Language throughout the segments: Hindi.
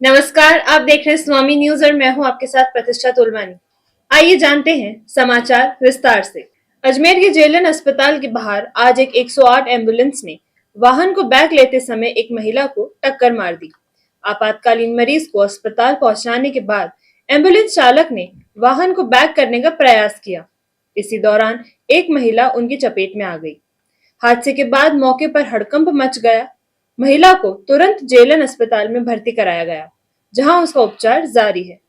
नमस्कार, आप देख रहे हैं स्वामी न्यूज और मैं हूं आपके साथ प्रतिष्ठा तुलवानी। आइए जानते हैं समाचार विस्तार से। अजमेर के जेलन अस्पताल के बाहर आज एक 108 एम्बुलेंस ने वाहन को बैक लेते समय एक महिला को टक्कर मार दी। आपातकालीन मरीज को अस्पताल पहुंचाने के बाद एम्बुलेंस चालक ने वाहन को बैक करने का प्रयास किया। इसी दौरान एक महिला उनकी चपेट में आ गई। हादसे के बाद मौके पर हड़कंप मच गया। महिला को तुरंत जेलन अस्पताल में भर्ती कराया गया, जहां उसका उपचार जारी है।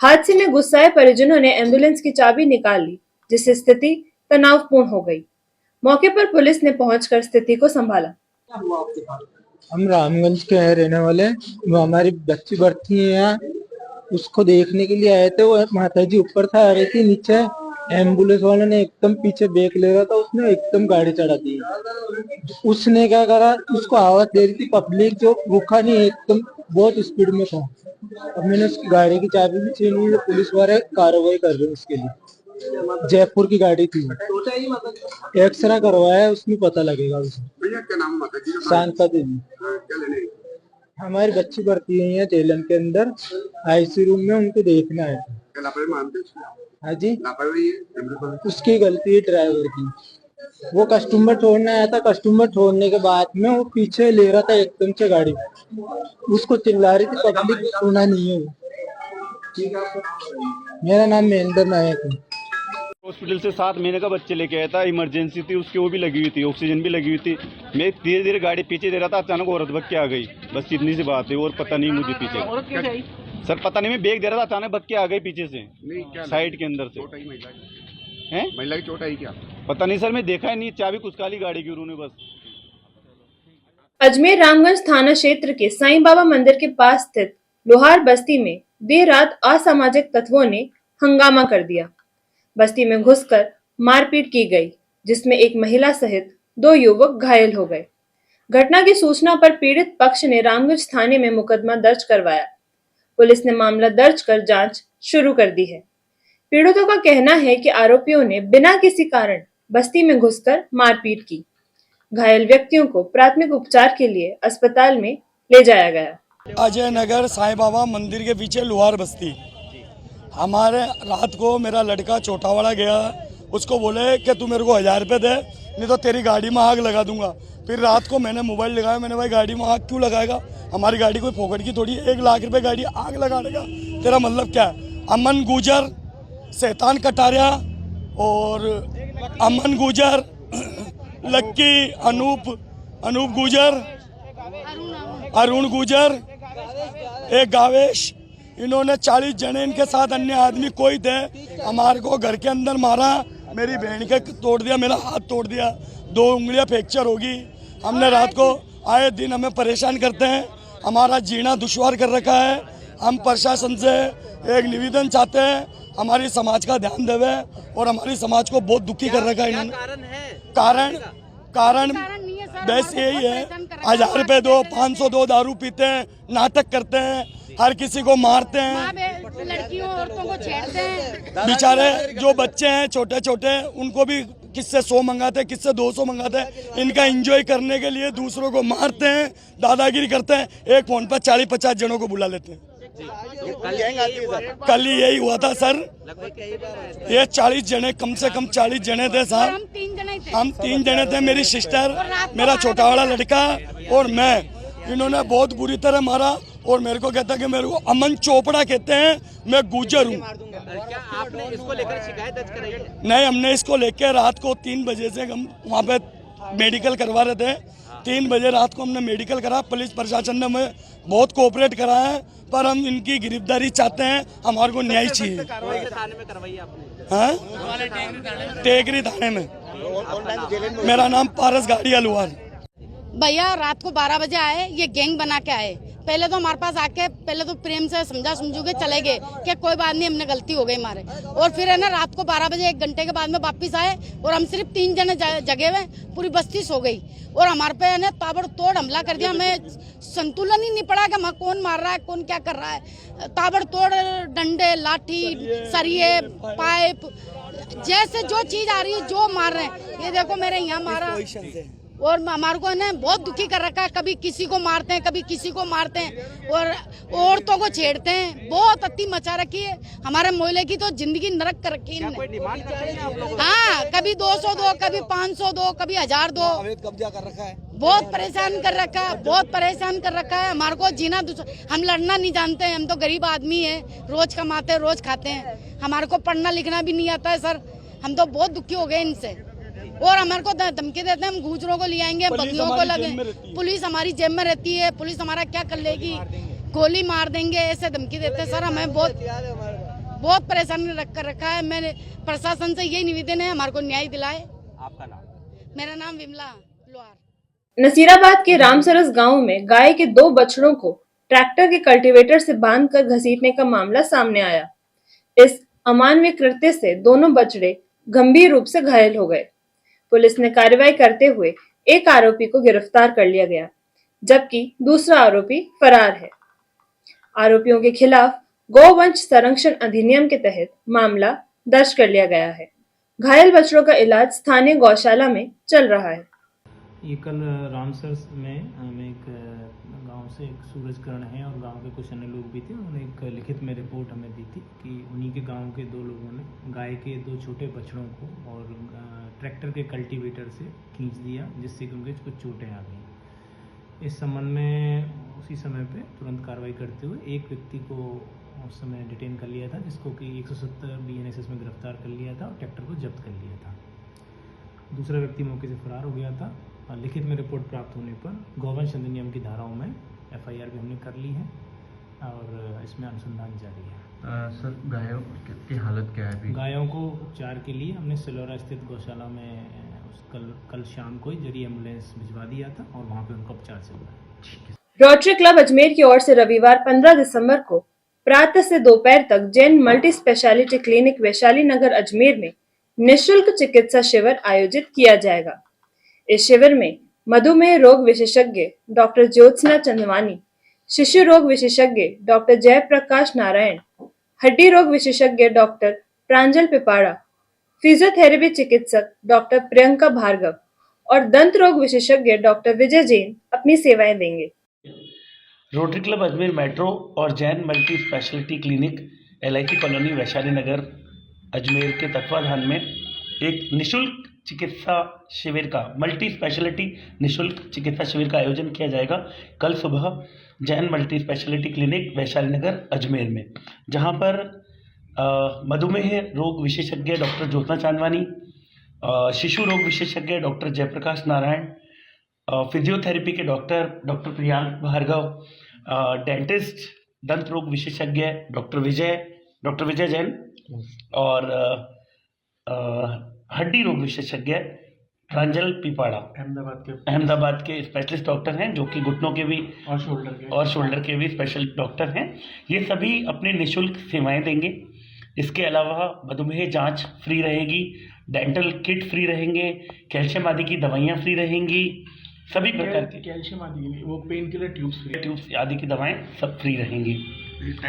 हादसे में गुस्साए परिजनों ने एम्बुलेंस की चाबी निकाल ली, जिससे स्थिति तनावपूर्ण हो गई। मौके पर पुलिस ने पहुंचकर स्थिति को संभाला। हम रामगंज के हैं रहने वाले। वो हमारी बच्ची बढ़ती है यहाँ, उसको देखने के लिए आए थे। वो माता जी ऊपर था, आ रही थी नीचे। एम्बुलेंस वाले ने एकदम पीछे ब्रेक ले रहा था, उसने एकदम गाड़ी चढ़ा दी। उसने क्या करा, उसको आवाज दे रही थी पब्लिक, जो रुका नहीं, एकदम बहुत स्पीड में था। अब मैंने उसकी गाड़ी की चाबी भी छीन ली, पुलिस वाले कार्रवाई कर रहे हैं उसके लिए। जयपुर की गाड़ी थी, एक्सरा करवाया, उसमें पता लगेगा उसे। भैया क्या नाम है माता जी का? शांता देवी। क्या लेने? हमारी बच्ची पढ़ती है यहाँ जेलन के अंदर, आईसीयू रूम में, उनको देखना है। क्या लापरवाही मानते हैं? हाँ जी, लापरवाही है, उसकी गलती है ड्राइवर की। वो कस्टमर छोड़ने आया था, कस्टमर छोड़ने के बाद में वो पीछे ले रहा था एकदम से गाड़ी, उसको चिल्ला रही थी पब्लिक, सुना नहीं है वो। मेरा नाम महेंद्र नायक है। हॉस्पिटल से 7 महीने का बच्चे लेके आया था, इमरजेंसी थी उसकी, वो भी लगी हुई थी, ऑक्सीजन भी लगी हुई थी। मैं धीरे धीरे गाड़ी पीछे दे रहा था, अचानक औरत भग के आ गई। बस इतनी सी बात है, और पता नहीं मुझे पीछे। औरत कैसे आई? सर पता नहीं, मैं बैग दे रहा था, अचानक भग के आ गई पीछे से, साइड के अंदर से। चोट आई महिला की? हैं? महिला की चोट आई क्या? पता नहीं सर, मैं देखा ही नहीं, चाबी कुचका ली गाड़ी की उन्होंने बस। अजमेर रामगंज थाना क्षेत्र के साईं बाबा मंदिर के पास स्थित लोहार बस्ती में देर रात असामाजिक तत्वों ने हंगामा कर दिया। बस्ती में घुसकर मारपीट की गई, जिसमें एक महिला सहित 2 युवक घायल हो गए। घटना की सूचना पर पीड़ित पक्ष ने रामगंज थाने में मुकदमा दर्ज करवाया। पुलिस ने मामला दर्ज कर जांच शुरू कर दी है। पीड़ितों का कहना है कि आरोपियों ने बिना किसी कारण बस्ती में घुसकर मारपीट की। घायल व्यक्तियों को प्राथमिक उपचार के लिए अस्पताल में ले जाया गया। अजय नगर साईं बाबा मंदिर के पीछे लोहार बस्ती। हमारे रात को मेरा लड़का छोटावाड़ा गया, उसको बोले कि तू मेरे को 1000 रुपये दे, नहीं तो तेरी गाड़ी में आग लगा दूंगा। फिर रात को मैंने मोबाइल लगाया, मैंने भाई गाड़ी में आग क्यों लगाएगा, हमारी गाड़ी कोई फोकट की थोड़ी, 1 लाख रुपए गाड़ी आग लगाने का तेरा मतलब क्या है? अमन गुजर, शैतान कटारिया और अमन गुजर, लक्की, अनूप गुजर, अरुण गुजर, एक गावेश, इन्होंने 40 जने इनके साथ अन्य आदमी कोई थे, हमारे को घर के अंदर मारा, मेरी बहन के तोड़ दिया, मेरा हाथ तोड़ दिया, 2 उंगलियां फ्रैक्चर होगी। हमने रात को आए दिन हमें परेशान करते हैं, हमारा जीना दुश्वार कर रखा है। हम प्रशासन से एक निवेदन चाहते हैं, हमारी समाज का ध्यान देवे, और हमारी समाज को बहुत दुखी कर रखा है इन्होंने। कारण बस यही है, 1000 रुपये दो, 500 दो, दारू पीते हैं, नाटक करते हैं, हर किसी को मारते हैं, लड़कियों औरतों को छेड़ते हैं। बेचारे जो बच्चे हैं छोटे छोटे, उनको भी किससे 100 मंगाते हैं, किससे 200 मंगाते हैं। इनका एंजॉय करने के लिए दूसरों को मारते हैं, दादागिरी करते हैं, एक फोन पर 40-50 जनों को बुला लेते हैं। कल ही यही हुआ था सर, ये 40 जने, कम से कम 40 जने थे साहब। हम 3 जने थे, मेरी सिस्टर, मेरा छोटा वाला लड़का और मैं। इन्होंने बहुत बुरी तरह मारा, और मेरे को कहता कि मेरे को अमन चोपड़ा कहते हैं, मैं गुजर हूँ। क्या आपने इसको लेकर शिकायत दर्ज कराई है? नहीं, हमने इसको लेकर रात को 3 बजे से हम वहाँ पे मेडिकल करवा रहे थे। 3 बजे रात को हमने मेडिकल करा। पुलिस प्रशासन ने हमें बहुत कोऑपरेट करा है, पर हम इनकी गिरफ्तारी चाहते हैं, हमारे को न्याय चाहिए। थाने में करवाई आपने? हाँ, टेकरी थाने में। मेरा नाम पारस गाड़िया लोहार। भैया रात को 12 बजे आए, ये गैंग बना के आए। पहले तो हमारे पास आके पहले तो प्रेम से समझू के चले गए कि कोई बात नहीं, हमने गलती हो गई हमारे। और फिर है ना, रात को 12 बजे 1 घंटे के बाद में वापिस आए, और हम सिर्फ 3 जने जगे हुए, पूरी बस्ती सो गई, और हमारे पे है ना ताबड़तोड़ हमला कर दिया। हमें संतुलन ही नहीं पड़ा कि कौन मार रहा है, कौन क्या कर रहा है। ताबड़तोड़ डंडे, लाठी, सरिये, पाइप, जैसे जो चीज आ रही है जो मार रहे हैं। ये देखो मेरे यहाँ मारा, और हमारे को ना बहुत दुखी कर रखा है। कभी किसी को मारते हैं, कभी किसी को मारते हैं और औरतों को छेड़ते हैं। बहुत अति मचा रखी है। हमारे मोहल्ले की तो जिंदगी नरक कर रखी है क्या इनने। कोई डिमांड करते हैं आप लोग? हाँ, कभी 200 दो, कभी 500 दो, कभी 1000 दो। कब्जा कर रखा है। बहुत परेशान कर रखा है, बहुत परेशान कर रखा है। हमारे को जीना हम लड़ना नहीं जानते हैं। हम तो गरीब आदमी है, रोज कमाते हैं, रोज खाते हैं। हमारे को पढ़ना लिखना भी नहीं आता है सर। हम तो बहुत दुखी हो गए इनसे। और हमारे को धमकी देते हैं, हम गुजरों को ले आएंगे, बकरियों को लगे। पुलिस हमारी जेब में रहती है। पुलिस हमारा क्या कर लेगी, गोली मार देंगे, ऐसे धमकी देते हैं सर। हमें बहुत परेशान कर रखा है। मैंने प्रशासन से यही निवेदन है, हमारे को न्याय दिलाए। आपका नाम? मेरा नाम विमला लोहार। नसीराबाद के रामसरस गांव में गाय के 2 बछड़ों को ट्रैक्टर के कल्टीवेटर से बांधकर घसीटने का मामला सामने आया। इस अमानवीय कृत्य से दोनों बछड़े गंभीर रूप से घायल हो गए। पुलिस ने कार्रवाई करते हुए एक आरोपी को गिरफ्तार कर लिया गया, जबकि दूसरा आरोपी फरार है। आरोपियों के खिलाफ गौवंश संरक्षण अधिनियम के तहत मामला दर्ज कर लिया गया है। घायल बछड़ों का इलाज स्थानीय गौशाला में चल रहा है। ये कल रामसर में हमें एक गांव से एक सूरज करण है और गांव के कुछ अन्य लोग भी थे। उन्होंने एक लिखित में रिपोर्ट हमें दी थी कि उन्हीं के गांव के 2 लोगों ने गाय के 2 छोटे बछड़ों को और ट्रैक्टर के कल्टीवेटर से खींच दिया, जिससे कि उनके कुछ चोटें आ गई। इस संबंध में उसी समय पे तुरंत कार्रवाई करते हुए एक व्यक्ति को उस समय डिटेन कर लिया था, जिसको कि 170 BNSS में गिरफ्तार कर लिया था और ट्रैक्टर को जब्त कर लिया था। दूसरा व्यक्ति मौके से फरार हो गया था। लिखित में रिपोर्ट प्राप्त होने पर गौवंश अधिनियम की धाराओं में FIR भी हमने कर ली है और इसमें अनुसंधान जारी है। सर, गायों की हालत क्या है अभी? गायों को उपचार के लिए हमने सिलौरा स्थित गौशाला में कल शाम को ही जरी एम्बुलेंस भिजवा दिया था और वहाँ पे उनका उपचार चल रहा है। रोटरी क्लब अजमेर की ओर से रविवार 15 दिसंबर को प्रातः से दोपहर तक Jain multi speciality clinic Vaishali Nagar Ajmer में निःशुल्क चिकित्सा शिविर आयोजित किया जाएगा। इस शिविर में मधुमेह रोग विशेषज्ञ डॉक्टर ज्योत्सना चंदवानी, शिशु रोग विशेषज्ञ डॉक्टर जयप्रकाश नारायण, हड्डी रोग विशेषज्ञ डॉक्टर प्रांजल पिपाड़ा, फिजियोथेरेपी चिकित्सक डॉक्टर प्रियंका भार्गव और दंत रोग विशेषज्ञ डॉक्टर विजय जैन अपनी सेवाएं देंगे। रोटरी क्लब अजमेर मेट्रो और Jain multi speciality clinic LIC colony Vaishali Nagar Ajmer के तत्वाधान में एक निःशुल्क चिकित्सा शिविर का मल्टी स्पेशलिटी निःशुल्क चिकित्सा शिविर का आयोजन किया जाएगा कल सुबह Jain multi speciality clinic Vaishali Nagar Ajmer में, जहां पर मधुमेह रोग विशेषज्ञ डॉक्टर ज्योत्सना चांदवानी, शिशु रोग विशेषज्ञ डॉक्टर जयप्रकाश नारायण, फिजियोथेरेपी के डॉक्टर प्रियांक भार्गव, डेंटिस्ट दंत रोग विशेषज्ञ डॉक्टर विजय जैन और हड्डी रोग विशेषज्ञ प्रांजल पिपाड़ा अहमदाबाद के स्पेशलिस्ट डॉक्टर हैं, जो कि घुटनों के भी और शोल्डर के भी स्पेशल डॉक्टर हैं। ये सभी अपनी निःशुल्क सेवाएं देंगे। इसके अलावा मधुमेह जांच फ्री रहेगी, डेंटल किट फ्री रहेंगे, कैल्शियम आदि की दवाइयाँ फ्री रहेंगी, सभी प्रकार की कैल्शियम आदि वो पेन किलर ट्यूब्स आदि की दवाएं सब फ्री रहेंगी।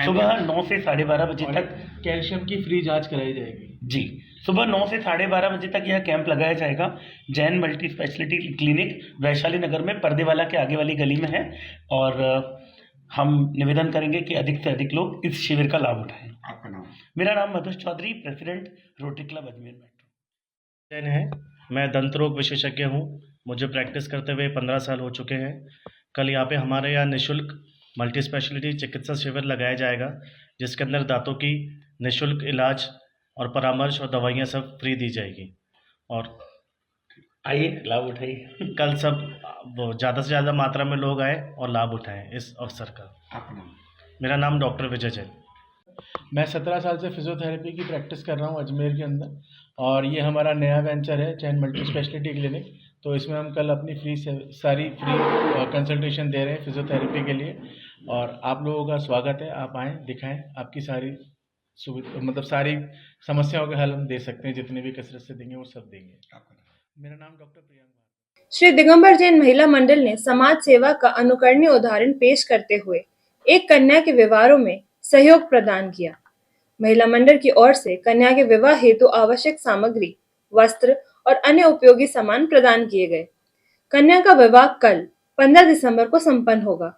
सुबह 9 से 12:30 बजे तक कैल्शियम की फ्री जांच कराई जाएगी। जी, सुबह 9 से 12:30 बजे तक यह कैंप लगाया जाएगा। Jain multi speciality clinic Vaishali Nagar में पर्देवाला के आगे वाली गली में है और हम निवेदन करेंगे कि अधिक से अधिक लोग इस शिविर का लाभ उठाएं। आपका नाम? मेरा नाम Madhush Chaudhary, president rotary club Ajmer metro. Jain है, मैं दंत रोग विशेषज्ञ हूँ। मुझे प्रैक्टिस करते हुए 15 साल हो चुके हैं। कल यहाँ पे हमारे यहाँ निःशुल्क मल्टी स्पेशलिटी चिकित्सा शिविर लगाया जाएगा, जिसके अंदर दांतों की निःशुल्क इलाज और परामर्श और दवाइयाँ सब फ्री दी जाएगी। और आइए लाभ उठाइए। कल सब ज़्यादा से ज़्यादा मात्रा में लोग आए और लाभ उठाएं इस अवसर का। आपका नाम? मेरा नाम डॉक्टर विजय जैन। मैं 17 साल से फिजियोथेरेपी की प्रैक्टिस कर रहा हूँ अजमेर के अंदर, और ये हमारा नया वेंचर है जैन मल्टी स्पेशलिटी क्लिनिक। तो इसमें हम कल अपनी सारी फ्री कंसल्टेशन दे रहे हैं फिजियोथेरेपी के लिए, और आप लोगों का स्वागत है। आप आएँ, दिखाएं, आपकी सारी सुविधा मतलब सारी समस्याओं का हल हम दे सकते हैं। जितने भी कसरत से देंगे वो सब देंगे। मेरा नाम डॉक्टर प्रियंका। श्री दिगंबर जैन महिला मंडल ने समाज सेवा का अनुकरणीय उदाहरण पेश करते हुए एक कन्या के विवाहों में सहयोग प्रदान किया। महिला मंडल की ओर से कन्या के विवाह हेतु आवश्यक सामग्री, वस्त्र और अन्य उपयोगी सामान प्रदान किए गए। कन्या का विवाह कल 15 दिसंबर को संपन्न होगा।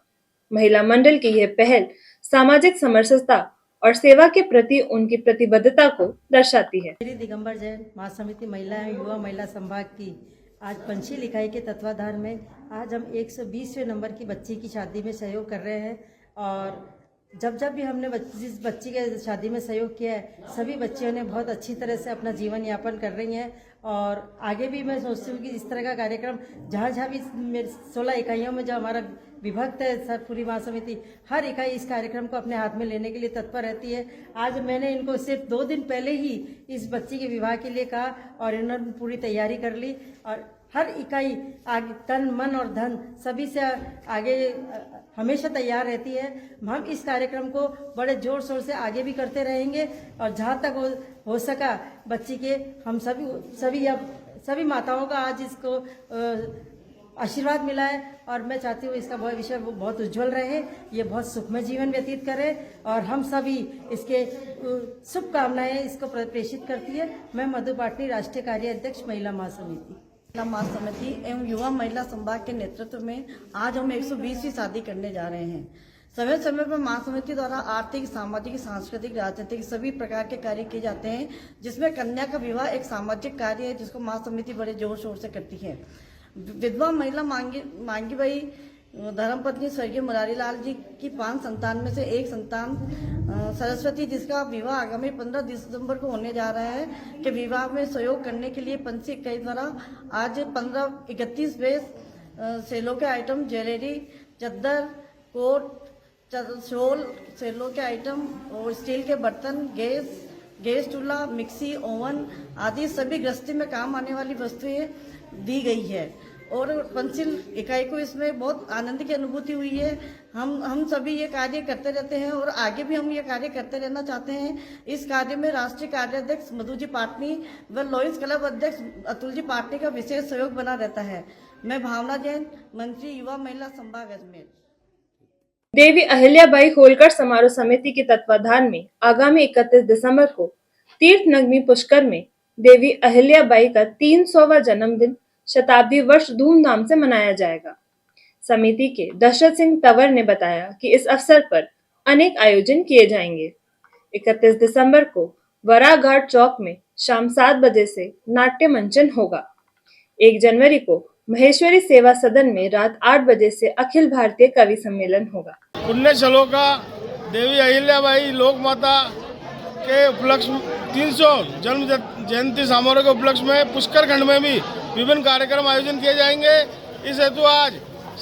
महिला मंडल की यह पहल सामाजिक समरसता और सेवा के प्रति उनकी प्रतिबद्धता को दर्शाती है। श्री दिगंबर जैन महासमिति महिला एवं युवा महिला संभाग की आज पंचशील इकाई के तत्वाधान में आज हम 120वें नंबर की बच्ची की शादी में सहयोग कर रहे हैं। और जब भी हमने जिस बच्ची के शादी में सहयोग किया है, सभी बच्चियों ने बहुत अच्छी तरह से अपना जीवन यापन कर रही हैं। और आगे भी मैं सोचती हूँ कि इस तरह का कार्यक्रम जहाँ भी मेरे 16 इकाइयों में जो हमारा विभक्त है सर पूरी महासमिति, हर इकाई इस कार्यक्रम को अपने हाथ में लेने के लिए तत्पर रहती है। आज मैंने इनको सिर्फ 2 दिन पहले ही इस बच्ची के विवाह के लिए कहा और इन्होंने पूरी तैयारी कर ली। और हर इकाई आगे तन मन और धन सभी से आगे हमेशा तैयार रहती है। हम इस कार्यक्रम को बड़े जोर शोर से आगे भी करते रहेंगे और जहाँ तक हो सका बच्ची के हम सभी माताओं का आज इसको आशीर्वाद मिला है। और मैं चाहती हूँ इसका भविष्य बहुत उज्जवल रहे, ये बहुत सुखमय जीवन व्यतीत करे और हम सभी इसके शुभकामनाएं इसको प्रेषित करती है। मैं मधु पाटनी, राष्ट्रीय कार्य अध्यक्ष महिला महासमिति। महिला महासमिति एवं युवा महिला संभाग के नेतृत्व में आज हम 120वीं शादी करने जा रहे हैं। समय समय पर महासमिति द्वारा आर्थिक, सामाजिक, सांस्कृतिक, राजनीतिक सभी प्रकार के कार्य किए जाते हैं, जिसमें कन्या का विवाह एक सामाजिक कार्य है जिसको महासमिति बड़े जोर शोर से करती है। विधवा महिला मांगी बाई धर्मपत्नी स्वर्गीय मुरारी लाल जी की 5 संतान में से एक संतान सरस्वती, जिसका विवाह आगामी 15 दिसंबर को होने जा रहा है, के विवाह में सहयोग करने के लिए पंची इकाई द्वारा आज 31 सेलों के आइटम, ज्वेलरी, चद्दर, कोट, शॉल, सेलों के आइटम और स्टील के बर्तन, गैस चूल्हा, मिक्सी, ओवन आदि सभी गृहस्थी में काम आने वाली वस्तुएं दी गई है। और पंचशील इकाई को इसमें बहुत आनंद की अनुभूति हुई है। हम सभी ये कार्य करते रहते हैं और आगे भी हम ये कार्य करते रहना चाहते हैं। इस कार्य में राष्ट्रीय कार्याध्यक्ष मधु जी पाटनी व लॉयंस क्लब अध्यक्ष अतुल जी पाटनी का विशेष सहयोग बना रहता है। मैं भावना जैन, मंत्री युवा महिला संभाग अजमेर। देवी अहिल्याबाई होलकर समारोह समिति के तत्वाधान में आगामी 31 दिसंबर को तीर्थ नगरी पुष्कर में देवी अहिल्याबाई का 300वां जन्मदिन शताब्दी वर्ष धूमधाम से मनाया जाएगा। समिति के दशरथ सिंह तंवर ने बताया कि इस अवसर पर अनेक आयोजन किए जाएंगे। 31 दिसंबर को वराघाट चौक में शाम 7 बजे से नाट्य मंचन होगा। 1 जनवरी को महेश्वरी सेवा सदन में रात 8 बजे से अखिल भारतीय कवि सम्मेलन होगा। पुण्य श्लोका देवी अहिल्याबाई लोक माता के उपलक्ष्य 300 जन्म जयंती समारोह के उपलक्ष्य में पुष्कर खंड में भी विभिन्न कार्यक्रम आयोजन किए जाएंगे। इस हेतु आज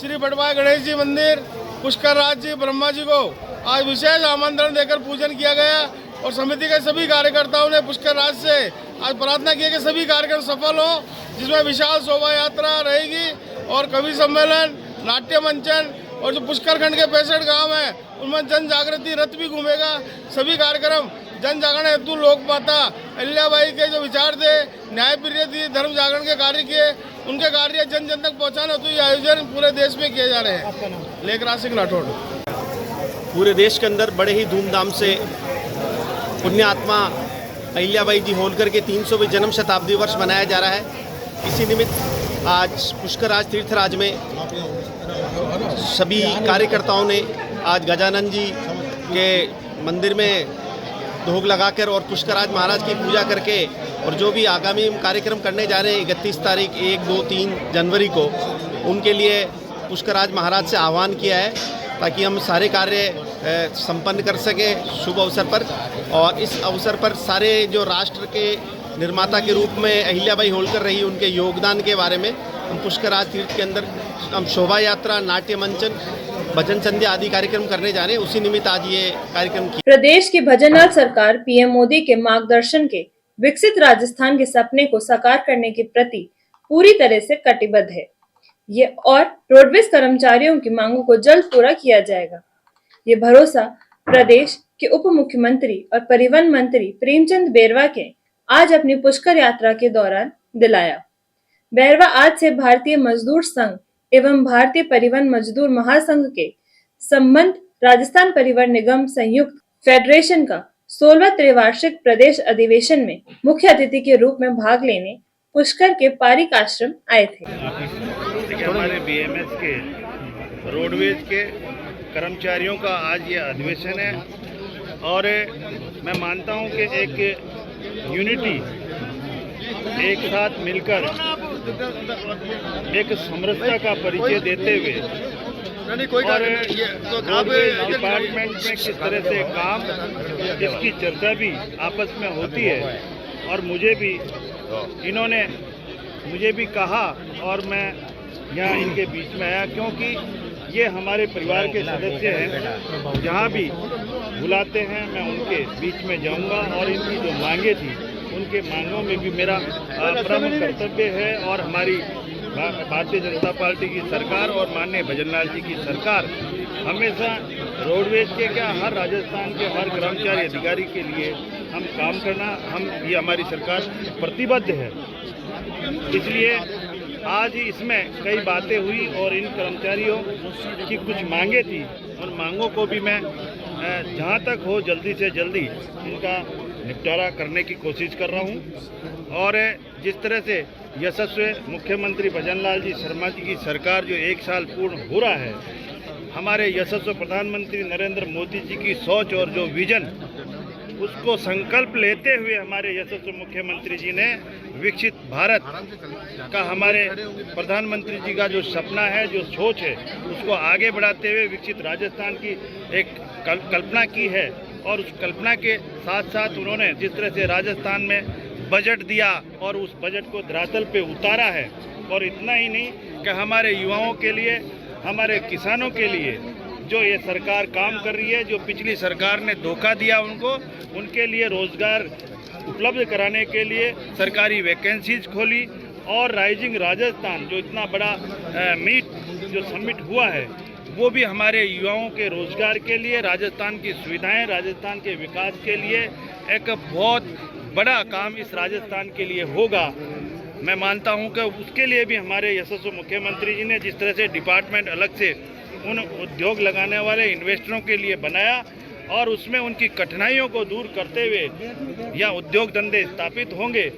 श्री बटवाय गणेश जी मंदिर पुष्कर राज जी ब्रह्मा जी को आज विशेष आमंत्रण देकर पूजन किया गया और समिति के सभी कार्यकर्ताओं ने पुष्कर राज से आज प्रार्थना की कि सभी कार्यक्रम सफल हो, जिसमें विशाल शोभा यात्रा रहेगी और कवि सम्मेलन, नाट्य मंचन और जो पुष्कर खंड के 65 गाँव हैं उनमें जन जागृति रथ भी घूमेगा। सभी कार्यक्रम जन जागरण हेतु लोक माता अहिल्याबाई के जो विचार थे, न्याय प्रिय थी, धर्म जागरण के कार्य किए, उनके कार्य जन जन तक पहुँचाने हेतु ये आयोजन पूरे देश में किए जा रहे हैं। लेखराज सिंह राठौड़। पूरे देश के अंदर बड़े ही धूमधाम से पुण्य आत्मा अहिल्याबाई जी होलकर के 300वें जन्म शताब्दी वर्ष मनाया जा रहा है। इसी निमित्त आज पुष्कराज तीर्थराज में सभी कार्यकर्ताओं ने आज गजानन जी के मंदिर में धोग लगाकर और पुष्कराज महाराज की पूजा करके और जो भी आगामी कार्यक्रम करने जा रहे हैं 31 तारीख 1, 2, 3 जनवरी को, उनके लिए पुष्कराज महाराज से आह्वान किया है ताकि हम सारे कार्य संपन्न कर सकें शुभ अवसर पर। और इस अवसर पर सारे जो राष्ट्र के निर्माता के रूप में अहिल्याबाई होलकर रही, उनके योगदान के बारे में हम पुष्कराज तीर्थ के अंदर हम शोभा यात्रा, नाट्य मंचन, भजन संध्या आदि कार्यक्रम करने जा रहे हैं। उसी निमित्त आज ये कार्यक्रम किया। प्रदेश की भजनलाल सरकार पीएम मोदी के मार्गदर्शन के विकसित राजस्थान के सपने को साकार करने के प्रति पूरी तरह से कटिबद्ध है। ये और रोडवेज कर्मचारियों की मांगों को जल्द पूरा किया जाएगा। ये भरोसा प्रदेश के उप मुख्यमंत्री और परिवहन मंत्री प्रेमचंद बैरवा के आज अपनी पुष्कर यात्रा के दौरान दिलाया। बैरवा आज से भारतीय मजदूर संघ एवं भारतीय परिवहन मजदूर महासंघ के संबंध राजस्थान परिवहन निगम संयुक्त फेडरेशन का 16वां त्रिवार्षिक प्रदेश अधिवेशन में मुख्य अतिथि के रूप में भाग लेने पुष्कर के पारिक आश्रम आए थे। कि हमारे बीएमएस के रोडवेज के कर्मचारियों का आज ये अधिवेशन है और मैं मानता हूं कि एक यूनिटी, एक साथ मिलकर एक समरसता का परिचय देते हुए और रोडवेज डिपार्टमेंट में किस तरह से काम, इसकी चर्चा भी आपस में होती है। और इन्होंने मुझे भी कहा और मैं यहाँ इनके बीच में आया क्योंकि ये हमारे परिवार के सदस्य हैं। जहाँ भी बुलाते हैं मैं उनके बीच में जाऊँगा और इनकी जो मांगे थी उनके मांगों में भी मेरा प्रमुख कर्तव्य है। और हमारी भारतीय जनता पार्टी की सरकार और माननीय भजन लाल जी की सरकार हमेशा रोडवेज के हर राजस्थान के हर कर्मचारी अधिकारी के लिए हम काम करना, ये हमारी सरकार प्रतिबद्ध है। इसलिए आज इसमें कई बातें हुई और इन कर्मचारियों की कुछ मांगे थी, उन मांगों को भी मैं जहां तक हो जल्दी से जल्दी इनका निपटारा करने की कोशिश कर रहा हूं। और जिस तरह से यशस्वी मुख्यमंत्री भजन लाल जी शर्मा जी की सरकार जो 1 साल पूर्ण हो रहा है, हमारे यशस्वी प्रधानमंत्री नरेंद्र मोदी जी की सोच और जो विजन, उसको संकल्प लेते हुए हमारे यशस्वी मुख्यमंत्री जी ने विकसित भारत का, हमारे प्रधानमंत्री जी का जो सपना है, जो सोच है, उसको आगे बढ़ाते हुए विकसित राजस्थान की एक कल्पना की है। और उस कल्पना के साथ साथ उन्होंने जिस तरह से राजस्थान में बजट दिया और उस बजट को धरातल पे उतारा है। और इतना ही नहीं कि हमारे युवाओं के लिए, हमारे किसानों के लिए जो ये सरकार काम कर रही है, जो पिछली सरकार ने धोखा दिया उनको, उनके लिए रोजगार उपलब्ध कराने के लिए सरकारी वैकेंसीज खोली। और राइजिंग राजस्थान जो इतना बड़ा जो समिट हुआ है, वो भी हमारे युवाओं के रोजगार के लिए, राजस्थान की सुविधाएं, राजस्थान के विकास के लिए एक बहुत बड़ा काम इस राजस्थान के लिए होगा। मैं मानता हूं कि उसके लिए भी हमारे यशस्वी मुख्यमंत्री जी ने जिस तरह से डिपार्टमेंट अलग से उन उद्योग लगाने वाले इन्वेस्टरों के लिए बनाया और उसमें उनकी कठिनाइयों को दूर करते हुए या उद्योग धंधे स्थापित होंगे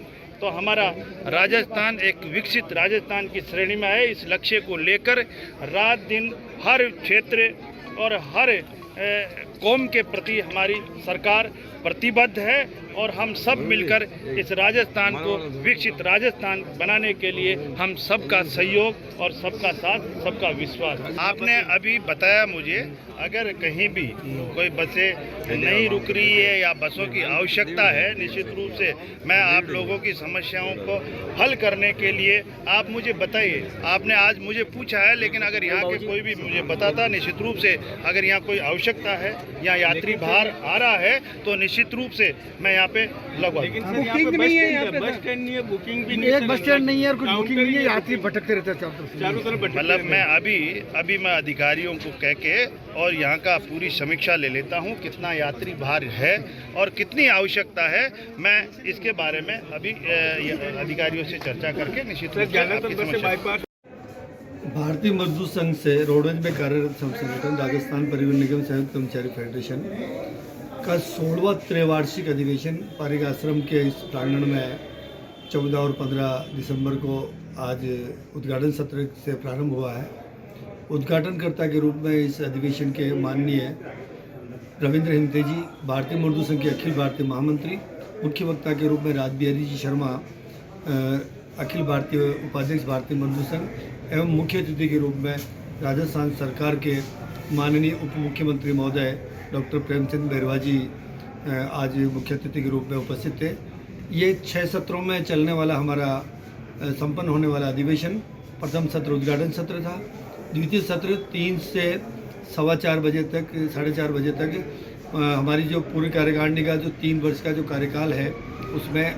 तो हमारा राजस्थान एक विकसित राजस्थान की श्रेणी में है। इस लक्ष्य को लेकर रात दिन हर क्षेत्र और हर कौम के प्रति हमारी सरकार प्रतिबद्ध है और हम सब मिलकर इस राजस्थान को विकसित राजस्थान बनाने के लिए हम सबका सहयोग और सबका साथ, सबका विश्वास। आपने अभी बताया मुझे, अगर कहीं भी कोई बसें नहीं रुक रही है या बसों की आवश्यकता है, निश्चित रूप से मैं आप लोगों की समस्याओं को हल करने के लिए आप मुझे बताइए। आपने आज मुझे पूछा है, लेकिन अगर यहाँ के कोई भी मुझे बताता, निश्चित रूप से अगर यहाँ कोई आवश्यकता है या यात्री बाहर आ रहा है तो निश्चित रूप से मैं यहाँ पे लगवा। बुकिंग नहीं है यहाँ पे, बस स्टैंड नहीं है, बुकिंग भी नहीं है, एक बस स्टैंड नहीं है और कुछ बुकिंग नहीं है, यात्री भटकते रहते हैं चारों तरफ। मतलब मैं अभी मैं अधिकारियों को कह के और यहाँ का पूरी समीक्षा ले लेता हूँ, कितना यात्री भार है और कितनी आवश्यकता है। मैं इसके बारे में अभी अधिकारियों से चर्चा करके निश्चित रूप से भारतीय मजदूर संघ से रोडवेज में कार्यरत संगठन राजस्थान परिवहन निगम संयुक्त कर्मचारी फेडरेशन का 16वां त्रैवार्षिक अधिवेशन पारिक आश्रम के इस प्रांगण में 14 और 15 दिसंबर को आज उद्घाटन सत्र से प्रारंभ हुआ है। उद्घाटनकर्ता के रूप में इस अधिवेशन के माननीय रविंद्र हिमते जी, भारतीय मजदूर संघ के अखिल भारतीय महामंत्री, मुख्य वक्ता के रूप में राजबिहारी जी शर्मा, अखिल भारतीय उपाध्यक्ष भारतीय मजदूर संघ, एवं मुख्य अतिथि के रूप में राजस्थान सरकार के माननीय उप मुख्यमंत्री महोदय डॉक्टर प्रेमचंद बैरवा जी आज मुख्य अतिथि के रूप में उपस्थित थे। ये 6 सत्रों में चलने वाला हमारा संपन्न होने वाला अधिवेशन, प्रथम सत्र उद्घाटन सत्र था, द्वितीय सत्र 3 से 4:15 बजे तक, 4:30 बजे तक हमारी जो पूरी कार्यकारिणी का जो 3 वर्ष का जो कार्यकाल है, उसमें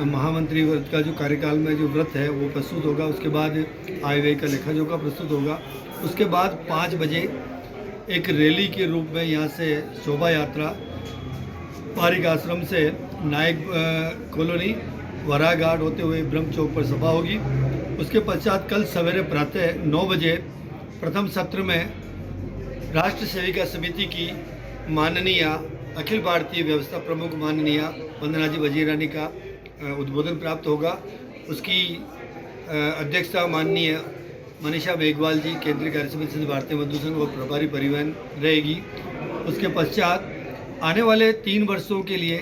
महामंत्री व्रत का जो कार्यकाल में जो व्रत है वो प्रस्तुत होगा। उसके बाद आय व्यय का लेखा जोखा प्रस्तुत होगा। उसके बाद 5 बजे एक रैली के रूप में यहाँ से शोभा यात्रा पारिक आश्रम से नायक कॉलोनी वरा घाट होते हुए ब्रह्म चौक पर सभा होगी। उसके पश्चात कल सवेरे प्रातः 9 बजे प्रथम सत्र में राष्ट्र सेविका समिति की माननीय अखिल भारतीय व्यवस्था प्रमुख माननीय वंदना जी वजीरानी का उद्बोधन प्राप्त होगा। उसकी अध्यक्षता माननीय मनीषा मेघवाल जी केंद्रीय कार्यसमिति से भारतीय मजदूर संघ और प्रभारी परिवहन रहेगी। उसके पश्चात आने वाले 3 वर्षों के लिए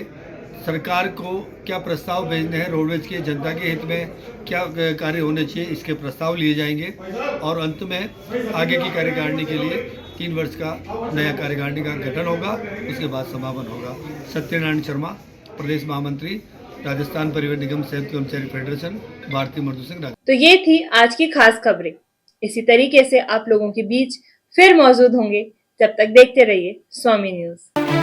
सरकार को क्या प्रस्ताव भेजने हैं, रोडवेज के जनता के हित में क्या कार्य होने चाहिए, इसके प्रस्ताव लिए जाएंगे और अंत में आगे की कार्यकारिणी के लिए 3 वर्ष का नया कार्यकारिणी का गठन होगा। उसके बाद समापन होगा। सत्यनारायण शर्मा, प्रदेश महामंत्री, राजस्थान परिवहन निगम संयुक्त कर्मचारी फेडरेशन, भारतीय मजदूर संघ। तो ये थी आज की खास खबरें। इसी तरीके से आप लोगों के बीच फिर मौजूद होंगे। जब तक देखते रहिए स्वामी न्यूज।